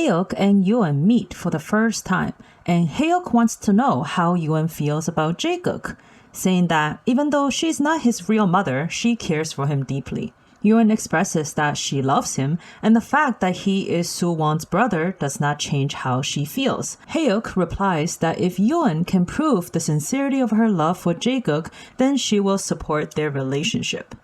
Hae-ok and Yoon meet for the first time, and Hae-ok wants to know how Yoon feels about Jae-gook, saying that even though she's not his real mother, she cares for him deeply. Yoon expresses that she loves him, and the fact that he is Soo-won's brother does not change how she feels. Hae-ok replies that if Yoon can prove the sincerity of her love for Jae-gook, then she will support their relationship.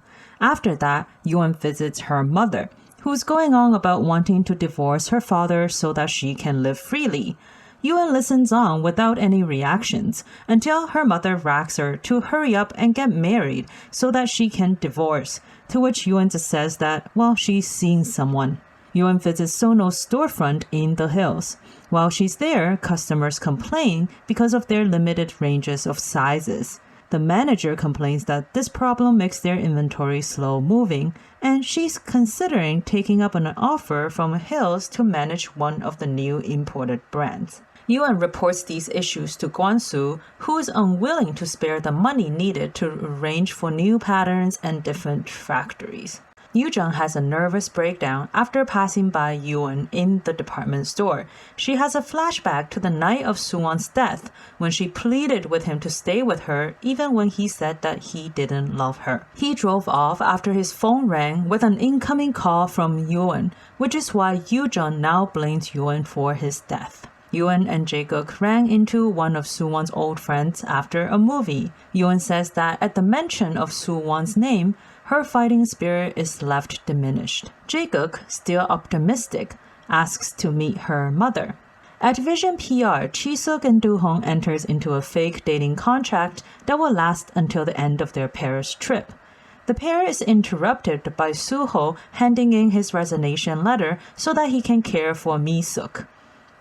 After that, Yoon visits her mother, who's going on about wanting to divorce her father so that she can live freely. Yoon listens on without any reactions until her mother rags her to hurry up and get married so that she can divorce, to which Yoon just says that, well, she's seeing someone. Yoon visits Sono's storefront in the hills. While she's there, customers complain because of their limited ranges of sizes. The manager complains that this problem makes their inventory slow moving, and she's considering taking up an offer from Hills to manage one of the new imported brands. Yoon reports these issues to Kwak, who is unwilling to spare the money needed to arrange for new patterns and different factories. Yoo-jung has a nervous breakdown after passing by Yoon in the department store. She has a flashback to the night of Soo-won's death when she pleaded with him to stay with her even when he said that he didn't love her. He drove off after his phone rang with an incoming call from Yoon, which is why Yoo-jung now blames Yoon for his death. Yoon and Jae-gook ran into one of Soo-won's old friends after a movie. Yoon says that at the mention of Soo-won's name, her fighting spirit is left diminished. Jae-gook, still optimistic, asks to meet her mother. At Vision PR, Chi-Sook and Do-Hoon enters into a fake dating contract that will last until the end of their Paris trip. The pair is interrupted by Soo-ho handing in his resignation letter so that he can care for Mi-Sook.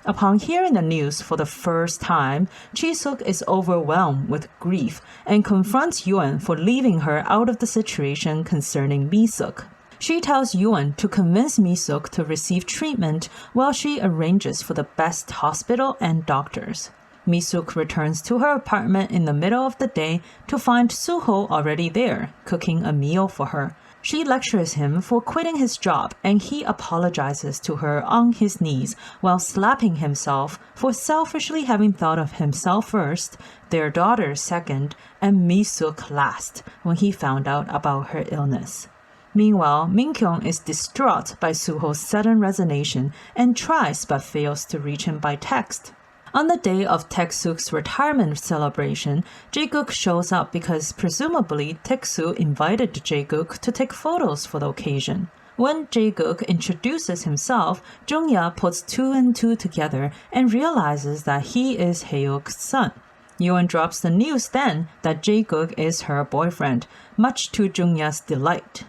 Upon hearing the news for the first time, Chi-Sook is overwhelmed with grief and confronts Yoon for leaving her out of the situation concerning Mi-Sook. She tells Yoon to convince Mi-Sook to receive treatment while she arranges for the best hospital and doctors. Mi-Sook returns to her apartment in the middle of the day to find Soo-ho already there, cooking a meal for her. She lectures him for quitting his job, and he apologizes to her on his knees while slapping himself for selfishly having thought of himself first, their daughter second, and Mi-Sook last when he found out about her illness. Meanwhile, Min-kyung is distraught by Soo-ho's sudden resignation and tries but fails to reach him by text. On the day of Taek-sook's retirement celebration, Jae-gook shows up because presumably Taek-soo invited Jae-gook to take photos for the occasion. When Jae-gook introduces himself, Jung-ya puts two and two together and realizes that he is Hae-ok's son. Yoon drops the news then that Jae-gook is her boyfriend, much to Jung-ya's delight.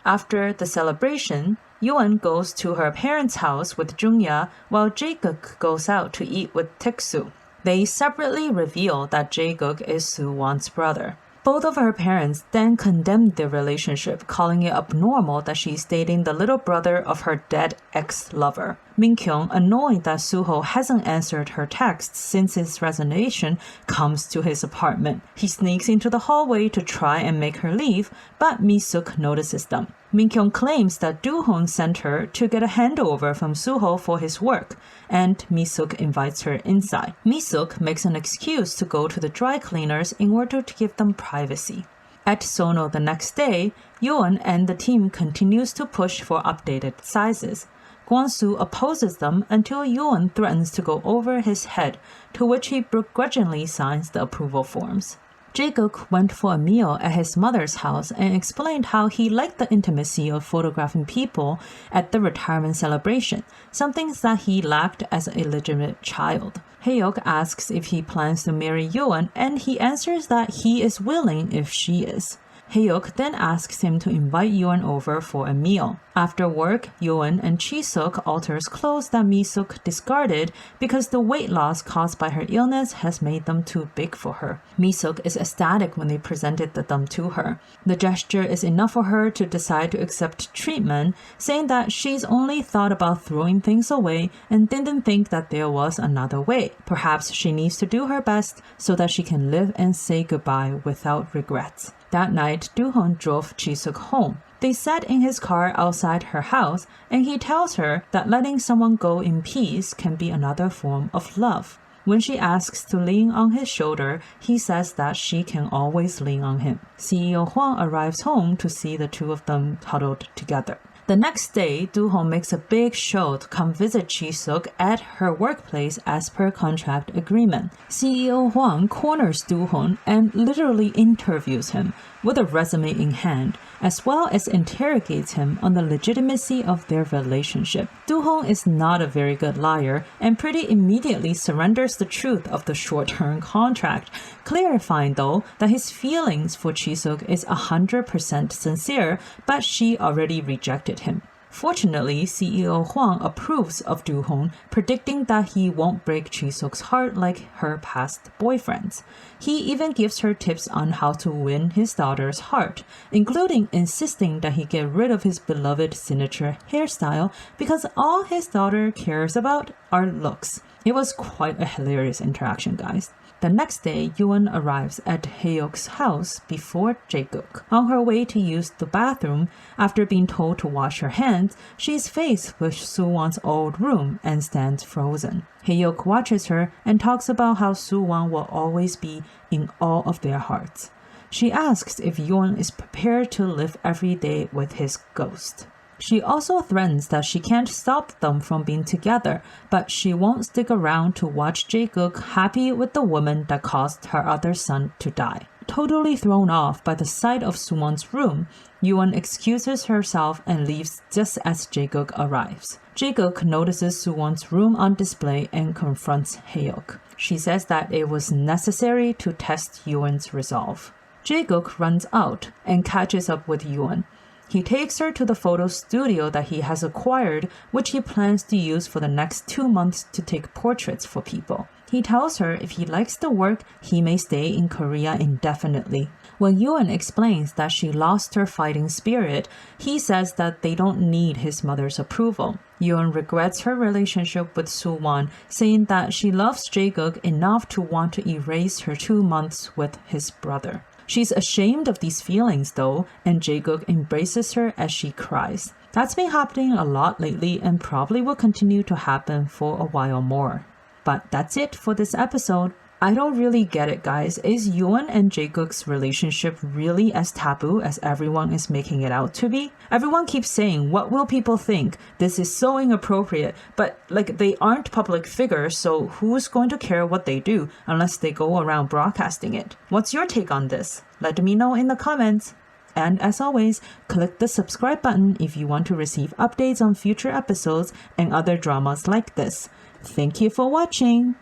After the celebration, Yoon goes to her parents' house with Jung-ya while Jae-gook goes out to eat with Taek-soo. They separately reveal that Jae-gook is Soo-won's brother. Both of her parents then condemn their relationship, calling it abnormal that she's dating the little brother of her dead ex-lover. Min-kyung, annoyed that Soo-ho hasn't answered her texts since his resignation, comes to his apartment. He sneaks into the hallway to try and make her leave, but Mi-Sook notices them. Min-kyung claims that Do-Hoon sent her to get a handover from Soo-ho for his work, and Mi-Sook invites her inside. Mi-Sook makes an excuse to go to the dry cleaners in order to give them privacy. At Sono the next day, Yoon and the team continues to push for updated sizes. Kwak-soo opposes them until Yoon threatens to go over his head, to which he begrudgingly signs the approval forms. Jae-gook went for a meal at his mother's house and explained how he liked the intimacy of photographing people at the retirement celebration, something that he lacked as an illegitimate child. Hae-ok asks if he plans to marry Yoon, and he answers that he is willing if she is. Hae-ok then asks him to invite Yoon over for a meal. After work, Yeong-Eun and Chi-Sook alters clothes that Mi-Sook discarded because the weight loss caused by her illness has made them too big for her. Mi-Sook is ecstatic when they presented them to her. The gesture is enough for her to decide to accept treatment, saying that she's only thought about throwing things away and didn't think that there was another way. Perhaps she needs to do her best so that she can live and say goodbye without regrets. That night, Do-Hoon drove Chi-Sook home. They sat in his car outside her house, and he tells her that letting someone go in peace can be another form of love. When she asks to lean on his shoulder, he says that she can always lean on him. CEO Hwang arrives home to see the two of them huddled together. The next day, Do-Hoon makes a big show to come visit Chi-Sook at her workplace as per contract agreement. CEO Hwang corners Do-Hoon and literally interviews him with a resume in hand, as well as interrogates him on the legitimacy of their relationship. Do-Hoon is not a very good liar and pretty immediately surrenders the truth of the short-term contract, clarifying though that his feelings for Chi-Sook is 100% sincere, but she already rejected him. Fortunately, CEO Hwang approves of Do-Hoon, predicting that he won't break Chi-Sook's heart like her past boyfriends. He even gives her tips on how to win his daughter's heart, including insisting that he get rid of his beloved signature hairstyle because all his daughter cares about are looks. It was quite a hilarious interaction, guys. The next day, Yoon arrives at Hae-yok's house before Jae-Gook. On her way to use the bathroom, after being told to wash her hands, she is faced with Soo-won's old room and stands frozen. Hae-yok watches her and talks about how Soo-won will always be in all of their hearts. She asks if Yoon is prepared to live every day with his ghost. She also threatens that she can't stop them from being together, but she won't stick around to watch Jae-Gook happy with the woman that caused her other son to die. Totally thrown off by the sight of Soo-won's room, Yoon excuses herself and leaves just as Jae-Gook arrives. Jae-Gook notices Soo-won's room on display and confronts Hae-yok. She says that it was necessary to test Yoon's resolve. Jae-Gook runs out and catches up with Yoon. He takes her to the photo studio that he has acquired, which he plans to use for the next 2 months to take portraits for people. He tells her if he likes the work, he may stay in Korea indefinitely. When Yoon explains that she lost her fighting spirit, he says that they don't need his mother's approval. Yoon regrets her relationship with Soo-won, saying that she loves Jae-Gook enough to want to erase her 2 months with his brother. She's ashamed of these feelings though, and Jae-Gook embraces her as she cries. That's been happening a lot lately and probably will continue to happen for a while more. But that's it for this episode. I don't really get it, guys. Is Yoon and Jae-Gook's relationship really as taboo as everyone is making it out to be? Everyone keeps saying, what will people think? This is so inappropriate. But they aren't public figures, so who's going to care what they do unless they go around broadcasting it? What's your take on this? Let me know in the comments. And as always, click the subscribe button if you want to receive updates on future episodes and other dramas like this. Thank you for watching.